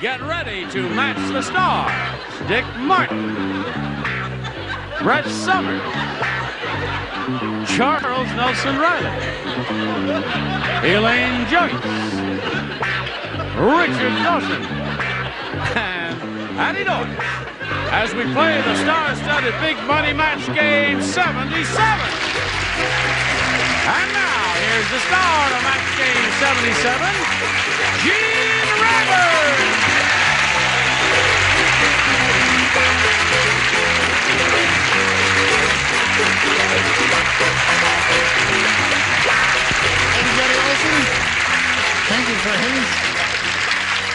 get ready to match the stars. Dick Martin, Brett Summers, Charles Nelson Reilly, Elaine Joyce, Richard Dawson, and Patti Deutsch as we play the star-studded big money match game 77. And now, here's the star of match game 77, Gene Rivers. Everybody listen? Thank you, friends.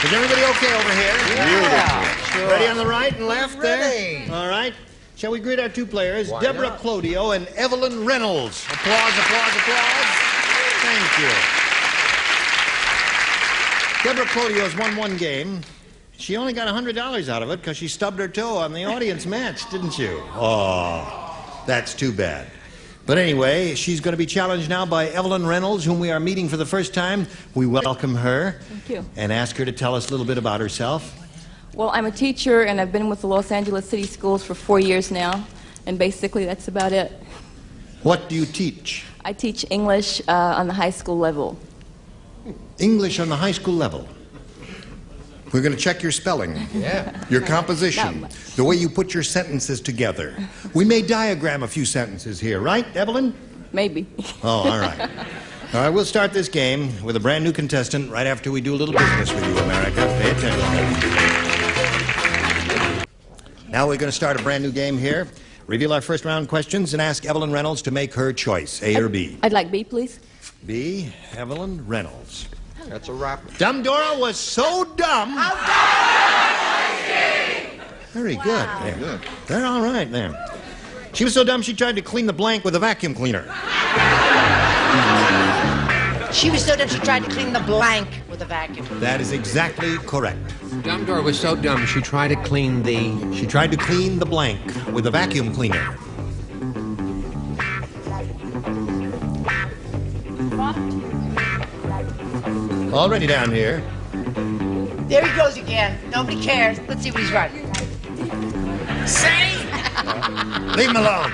Is everybody okay over here? Yeah. Sure. Ready on the right and left Ready. there? All right. Shall we greet our two players, Why Deborah not? Clodio and Evelyn Reynolds? Applause, applause, applause. Thank you. Deborah Clodio has won one game. She only got $100 out of it because she stubbed her toe on the audience match, didn't you? Oh, that's too bad. But anyway, she's going to be challenged now by Evelyn Reynolds, whom we are meeting for the first time. We welcome her. Thank you. And ask her to tell us a little bit about herself. Well, I'm a teacher, and I've been with the Los Angeles City Schools for 4 years now, and basically that's about it. What do you teach? I teach English on the high school level. English on the high school level. We're going to check your spelling. Yeah. Your Not composition. much. The way you put your sentences together. We may diagram a few sentences here, right, Evelyn? Maybe. Oh, all right. All right, we'll start this game with a brand new contestant right after we do a little business with you, America. Pay attention. Now we're going to start a brand new game here. Reveal our first round questions and ask Evelyn Reynolds to make her choice, A or B. I'd like B, please. B, Evelyn Reynolds. That's a wrap. Dumb Dora was so dumb. Very good. There. Good. They're all right there. She was so dumb she tried to clean the blank with a vacuum cleaner. She was so dumb she tried to clean the blank with a vacuum. That is exactly correct. Dumb Dora was so dumb she tried to clean the... She tried to clean the blank with a vacuum cleaner. Already down here. There he goes again. Nobody cares. Let's see what he's writing. Say! Leave him alone.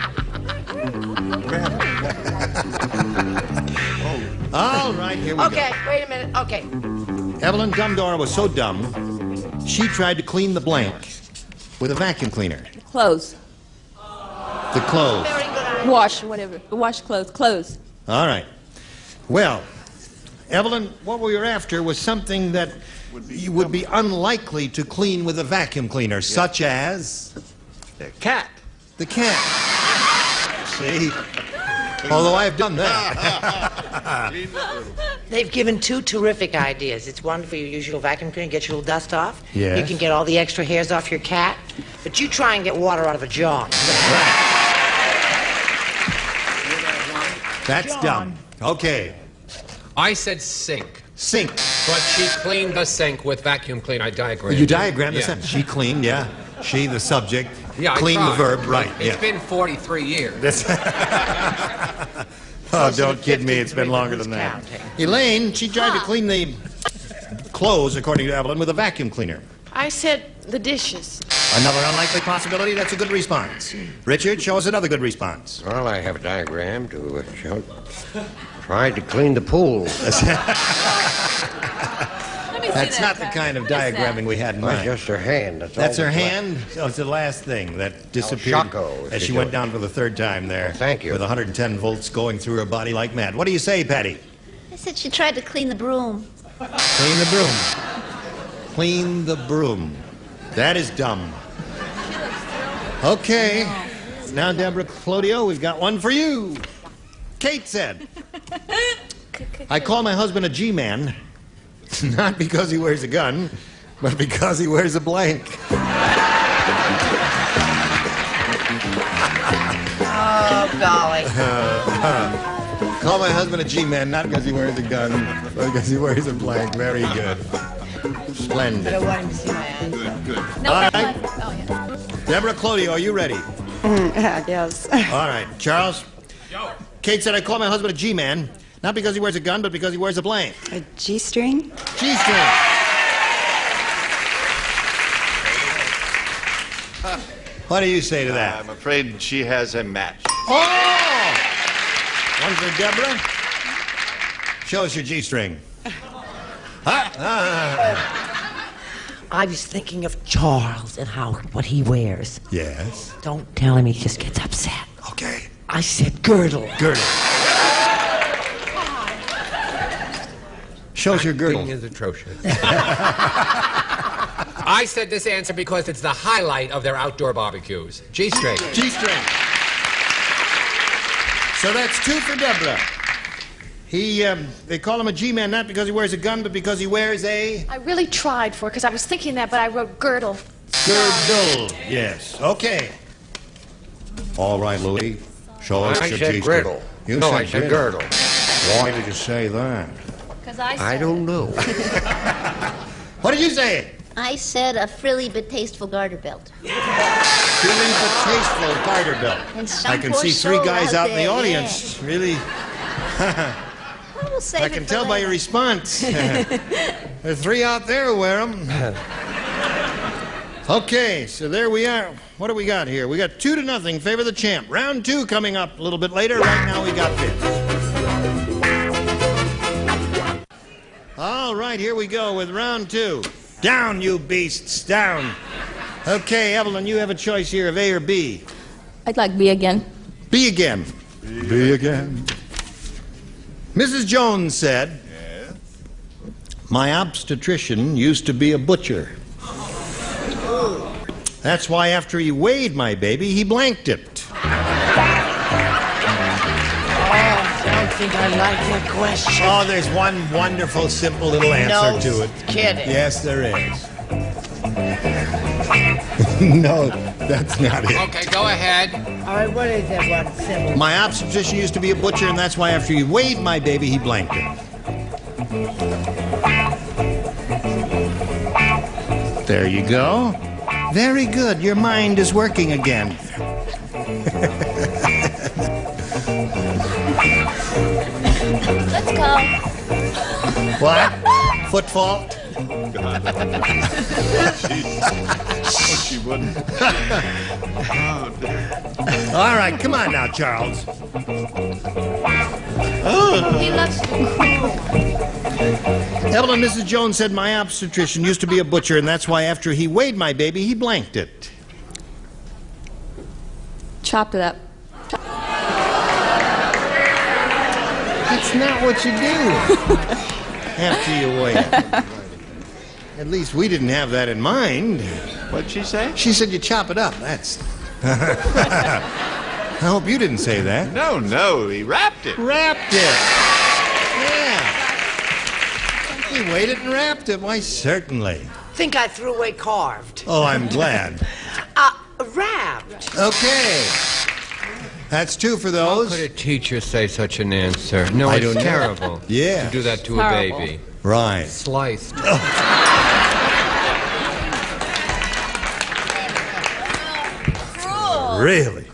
All right, here we Okay, wait a minute. Okay. go. Evelyn, Dumb Dora was so dumb, she tried to clean the blank with a vacuum cleaner. Clothes. The clothes. Very good. Wash, whatever. Wash clothes. Clothes. All right. Well, Evelyn, what we were after was something that you would be unlikely to clean with a vacuum cleaner, such as The cat. the cat. See? Although I have done that. They've given two terrific ideas. It's one for your usual vacuum cleaner, get your little dust off. Yes. You can get all the extra hairs off your cat. But you try and get water out of a jar. That's dumb. Okay. I said sink, Sink. but she cleaned the sink with vacuum cleaner. I diagrammed. You diagrammed the Yeah. sentence. She cleaned, yeah. She, the subject. Yeah, I Cleaned the tried. verb, right. It's Yeah. been 43 years. That's- Oh, don't kid me. It's been longer than that. Counting. Elaine, she tried to clean the clothes, according to Evelyn, with a vacuum cleaner. I said the dishes. Another unlikely possibility. That's a good response. Richard, show us another good response. Well, I have a diagram to show. Tried to clean the pool. That's not the kind of diagramming we had in Well, mind. just her hand. That's all her that's left. hand? Oh, it's the last thing that disappeared Shocko, if as you she do went it. down for the third time there. Thank you. With 110 volts going through her body like mad. What do you say, Patti? I said she tried to clean the broom. Clean the broom. Clean the broom. That is dumb. Okay. Now, Deborah Clodio, we've got one for you. Kate said, I call my husband a G-man, not because he wears a gun, but because he wears a blank. Oh, golly. Call my husband a G-man, not because he wears a gun, but because he wears a blank. Very good. I Splendid. don't want him to see my answer. All right. Deborah Clodio, are you ready? Yes. All right. Charles? Kate said, I call my husband a G-man, not because he wears a gun, but because he wears a blank. A G-string? G-string. What do you say to that? I'm afraid she has a match. Oh! One for Deborah. Show us your G-string. I was thinking of Charles and what he wears. Yes. Don't tell him, he just gets upset. Okay. I said girdle. Girdle. Show us your girdle. Acting is atrocious. I said this answer because it's the highlight of their outdoor barbecues. G-string. G-string. So that's 2 for Deborah. They call him a G-man not because he wears a gun, but because he wears a... I really tried for it because I was thinking that, but I wrote girdle. Girdle. Yes. Okay. All right, Louis. Show us I your said G-string. griddle. You No, said I said girdle. Why did you say that? Because I said... I don't know. What did you say? I said a frilly but tasteful garter belt. Feeling but tasteful garter belt. And some I can poor see 3 soul guys out in the there, audience. Really? We'll save I it can for tell by later. your response. There are 3 out there who wear them. Okay, so there we are. What do we got here? We got 2-0, favor the champ. Round 2 coming up a little bit later. Right now we got this. All right, here we go with round 2. Down, you beasts, down. Okay, Evelyn, you have a choice here of A or B. I'd like B again. B again. B again. Mrs. Jones said, my obstetrician used to be a butcher. That's why after he weighed my baby, he blanked it. I don't think I like your question. Oh, there's one wonderful, simple little answer No to it. kidding. Yes, there is. No, that's not it. Okay, go ahead. All right, what is that one symbol? My obstetrician used to be a butcher, and that's why after he weighed my baby, he blanked it. There you go. Very good. Your mind is working again. Let's go. What? Foot fault? She wouldn't. All right, come on now, Charles. He loves to Evelyn, Mrs. Jones said my obstetrician used to be a butcher, and that's why after he weighed my baby, he blanked it. Chopped it up. That's not what you do after you weigh it. At least we didn't have that in mind. What'd she say? She said you chop it up. That's... I hope you didn't say that. No, he wrapped it. Wrapped it. Yeah. He weighed it and wrapped it. Why, certainly. Think I threw away carved. Oh, I'm glad. Wrapped. Okay. That's 2 for How those. could a teacher say such an answer? No, I it's don't know. terrible. Yeah. To do that to Horrible. a baby. Right. Sliced. Really?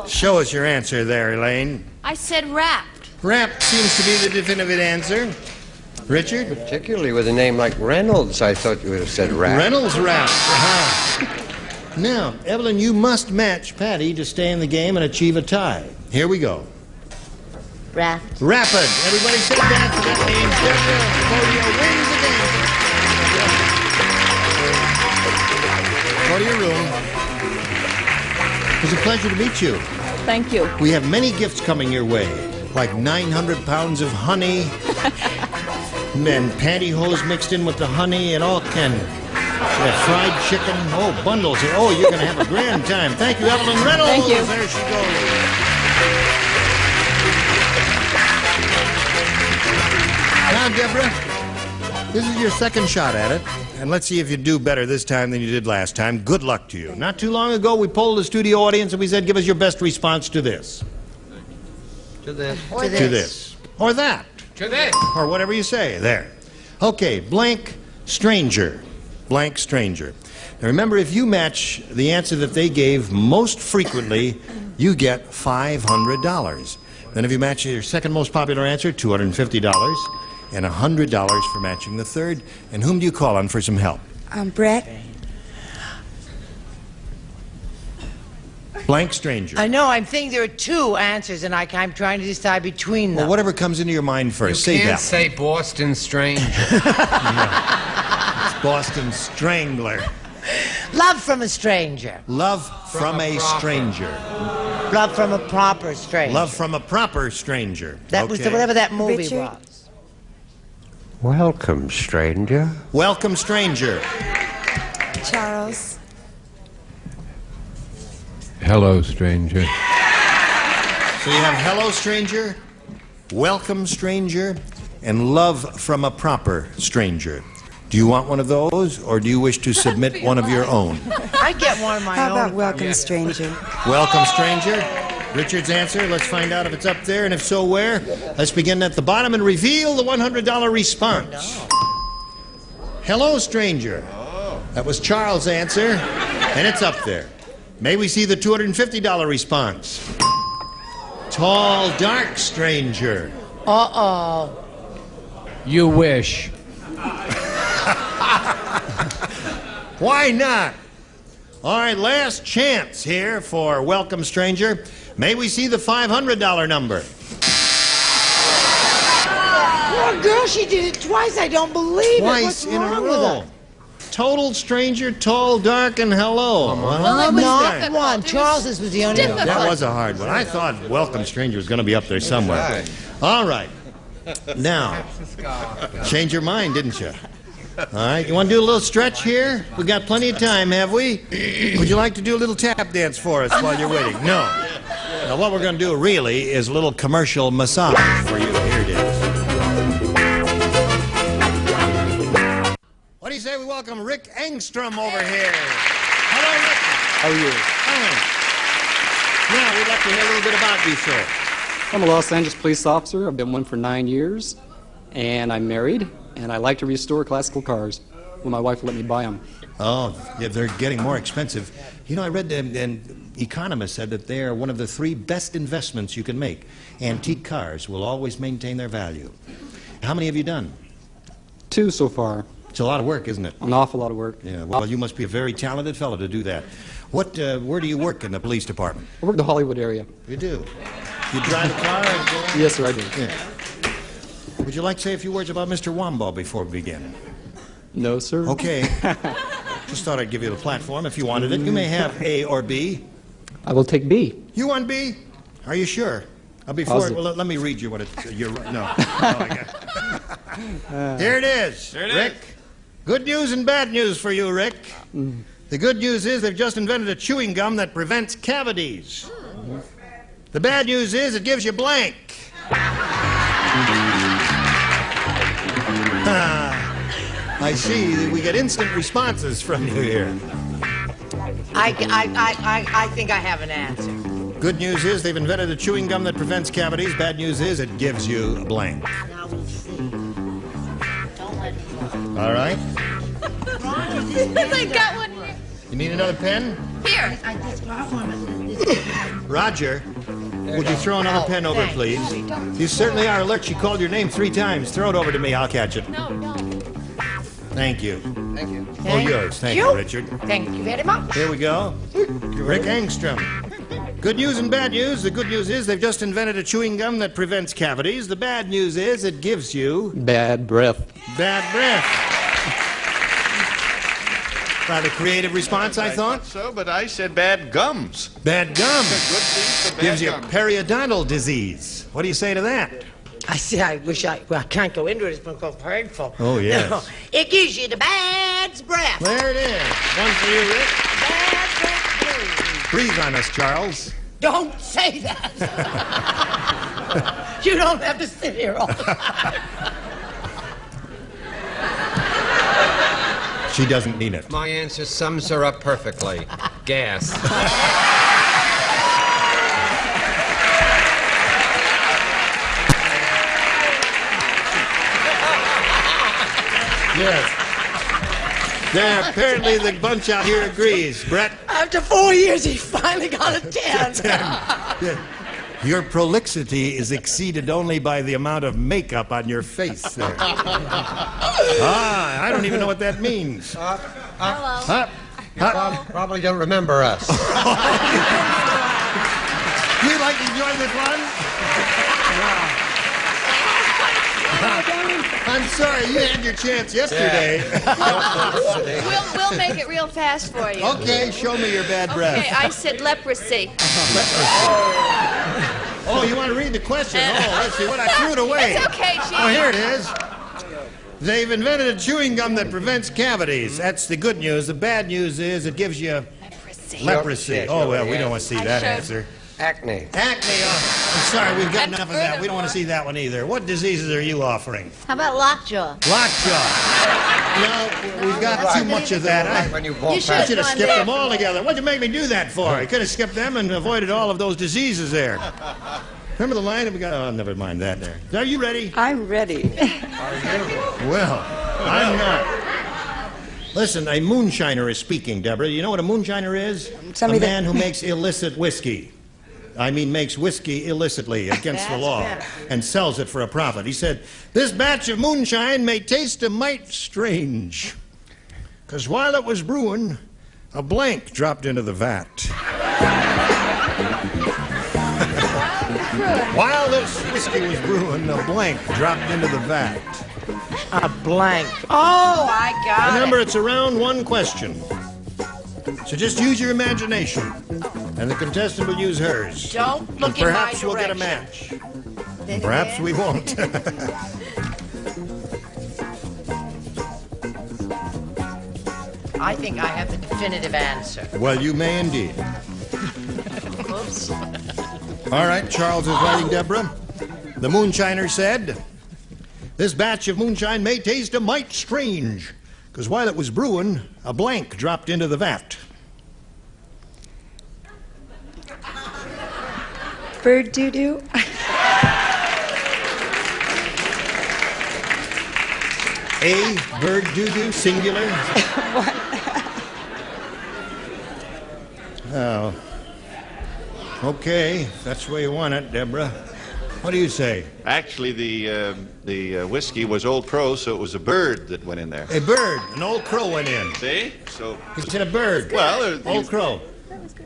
Show us your answer there, Elaine. I said wrapped. Wrapped seems to be the definitive answer. Richard? Particularly with a name like Reynolds, I thought you would have said rat. Reynolds wrapped. Uh-huh. Now, Evelyn, you must match Patti to stay in the game and achieve a tie. Here we go. Wrapped. Rapid. Everybody say that. So that means Deborah Folio wins the game. Go to your room. It was a pleasure to meet you. Thank you. We have many gifts coming your way, like 900 pounds of honey, and pantyhose mixed in with the honey, and all kind of fried chicken. Oh, bundles. Oh, you're going to have a grand time. Thank you, Evelyn Reynolds. Thank you. There she goes. Now, Deborah, this is your second shot at it, and let's see if you do better this time than you did last time. Good luck to you. Not too long ago, we polled the studio audience, and we said, give us your best response to this. To this. Or To this. Or that. To this. Or whatever you say. There. Okay, blank stranger. Blank stranger. Now remember, if you match the answer that they gave most frequently, you get $500. Then if you match your second most popular answer, $250. And $100 for matching the third. And whom do you call on for some help? Brett. Blank stranger. I know, I'm thinking there are two answers, and I'm trying to decide between them. Well, whatever comes into your mind first. You Say can't that. say Boston Stranger. It's Boston Strangler. Love from a stranger. Love from a stranger. Love from a proper stranger. Love from a proper stranger. That was whatever that movie Richard? was. Welcome, stranger. Welcome, stranger. Charles. Hello, stranger. So you have hello, stranger, welcome, stranger, and love from a proper stranger. Do you want one of those, or do you wish to submit one of your own? I get one of my How own. about welcome, stranger? Welcome, stranger. Richard's answer. Let's find out if it's up there, and if so, where. Let's begin at the bottom and reveal the $100 response. Hello, stranger. That was Charles' answer, and it's up there. May we see the $250 response? Tall, dark stranger. Uh-oh. You wish. Why not? All right, last chance here for welcome, stranger. May we see the $500 number? Poor girl, she did it twice. I don't believe it. Twice What's in a wrong with row. her? Total stranger, tall, dark, and hello. Well, Not one. Charles's was the only one. that was a hard one. I thought welcome, stranger was going to be up there somewhere. All right. Now, change your mind, didn't you? All right, you want to do a little stretch here? We got plenty of time, have we? Would you like to do a little tap dance for us while you're waiting? No. Now, what we're going to do really is a little commercial massage for you. Here it is. What do you say we welcome Rick Engstrom over here? Hello, Rick. How are you? Fine. Now, we'd like to hear a little bit about you, sir. I'm a Los Angeles police officer. I've been one for 9 years, and I'm married, and I like to restore classical cars when my wife will let me buy them. Oh, yeah, they're getting more expensive. You know, I read an economist said that they are one of the 3 best investments you can make. Antique cars will always maintain their value. How many have you done? 2 so far. It's a lot of work, isn't it? An awful lot of work. Yeah, well, you must be a very talented fellow to do that. Where do you work in the police department? I work in the Hollywood area. You do. You drive a car and go on? Yes, sir, I do. Yeah. Would you like to say a few words about Mr. Wombaugh before we begin? No, sir. Okay. Just thought I'd give you the platform if you wanted it. You may have A or B. I will take B. You want B? Are you sure? Positive. Well, let me read you what it. You're no. Here it is, Rick. Good news and bad news for you, Rick. The good news is they've just invented a chewing gum that prevents cavities. The bad news is it gives you blank. I see. We get instant responses from you here. I think I have an answer. Good news is they've invented a chewing gum that prevents cavities. Bad news is it gives you a blank. Now we'll see. Don't let me go. All right. I got one here. You need another pen? Here. I just got one. Roger, would you throw another pen over, thanks. please? You certainly are alert. She called your name 3 times. Throw it over to me. I'll catch it. No, no. Thank you. Thank you. All yours. Thank you, Richard. Thank you very much. Here we go. Rick Engstrom. Good news and bad news. The good news is they've just invented a chewing gum that prevents cavities. The bad news is it gives you Bad breath. bad breath. Rather creative response, I thought. So, but I said bad gums. Bad gum. Good thing for bad Gives you gums. periodontal disease. What do you say to that? I see. I can't go into it. It's been so painful. Oh, yes. No, it gives you the bad breath. There it is. One for you, Rick. Bad breath blues. Breathe on us, Charles. Don't say that. You don't have to sit here all the time. She doesn't need it. My answer sums her up perfectly. Gas. Yes. There, apparently the bunch out here agrees. Brett? After 4 years, he finally got a 10. Yeah. Your prolixity is exceeded only by the amount of makeup on your face there. I don't even know what that means. Hello. Probably don't remember us. you like to join the fun? I'm sorry, you had your chance yesterday. We'll make it real fast for you. Okay, show me your bad breath. Okay, I said leprosy. Oh, you want to read the question? Oh, let's see what I threw it away. It's okay, Oh, here it is. They've invented a chewing gum that prevents cavities. That's the good news. The bad news is it gives you leprosy. Oh, well, we don't want to see that answer. Acne. Acne. Oh, I'm sorry, we've got enough of that. We don't want to see that one either. What diseases are you offering? How about lockjaw? Lockjaw. No, we've got too much of that. I should have skipped them all together. What'd you make me do that for? I could have skipped them and avoided all of those diseases there. Remember the line that we got? Oh, never mind that there. Are you ready? I'm ready. Well, I'm not. Listen, a moonshiner is speaking, Deborah. You know what a moonshiner is? Tell me a man who makes illicit whiskey. I mean, makes whiskey illicitly against the law and sells it for a profit. He said, this batch of moonshine may taste a mite strange, because while it was brewing, a blank dropped into the vat. While this whiskey was brewing, a blank dropped into the vat. A blank. Oh, I got Remember, it's around one question. So just use your imagination, and the contestant will use hers. Don't look and in my perhaps we'll get a match. And perhaps we won't. I think I have the definitive answer. Well, you may indeed. Oops. All right, Charles is writing, Deborah. The moonshiner said, this batch of moonshine may taste a mite strange, because while it was brewing, a blank dropped into the vat. Bird doo-doo. A, bird doo-doo, singular. Oh. Okay, that's the way you want it, Deborah. What do you say? Actually, the whiskey was Old Crow, so it was a bird that went in there. A bird. An old crow went in. See? So He said a bird. well, Old crow.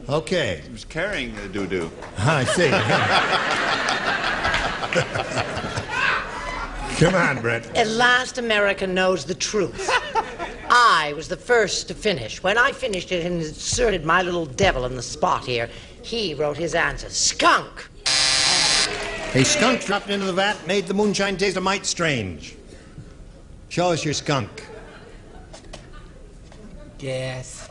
Okay. he was carrying the doo-doo. I see. Come on, Brett. At last, America knows the truth. I was the first to finish. When I finished it and inserted my little devil in the spot here, he wrote his answer. Skunk. A skunk dropped into the vat, made the moonshine taste a mite strange. Show us your skunk. Yes.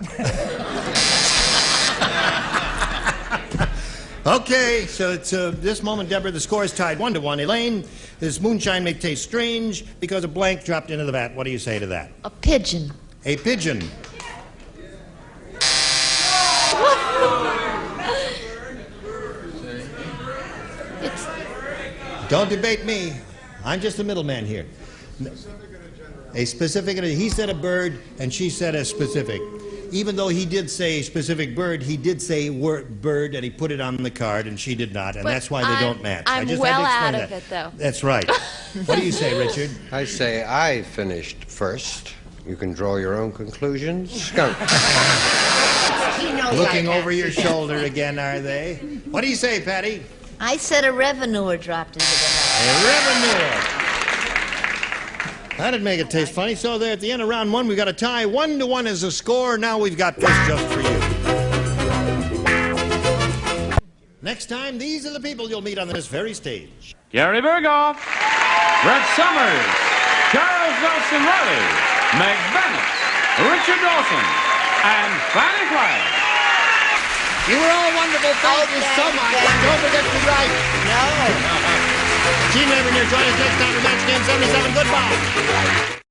Okay, so it's this moment, Deborah, the score is tied 1-1. Elaine, this moonshine may taste strange because a blank dropped into the vat. What do you say to that? A pigeon. A pigeon. Don't debate me. I'm just the middleman here. A specific, he said a bird, and she said a specific. Even though he did say specific bird, he did say bird, and he put it on the card, and she did not, and But that's why they don't match. I'm I just well had to out explain of that. it, though. That's right. What do you say, Richard? I say I finished first. You can draw your own conclusions. Skunk. He knows Looking I over can't your see. shoulder again, are they? What do you say, Patti? I said a revenue dropped into the vat. A revenue. That'd make it taste funny. So there at the end of round one, we've got a tie. 1-1 is the score. Now we've got this just for you. Next time, these are the people you'll meet on this very stage. Gary Berghoff, Brett Summers, Charles Nelson Reilly, Meg Bennett, Richard Dawson, and Fanny Flagg. You were all wonderful. Thank you so much. Don't forget to write. No. Team Raven here. Join us next time for Match Game 77. Goodbye.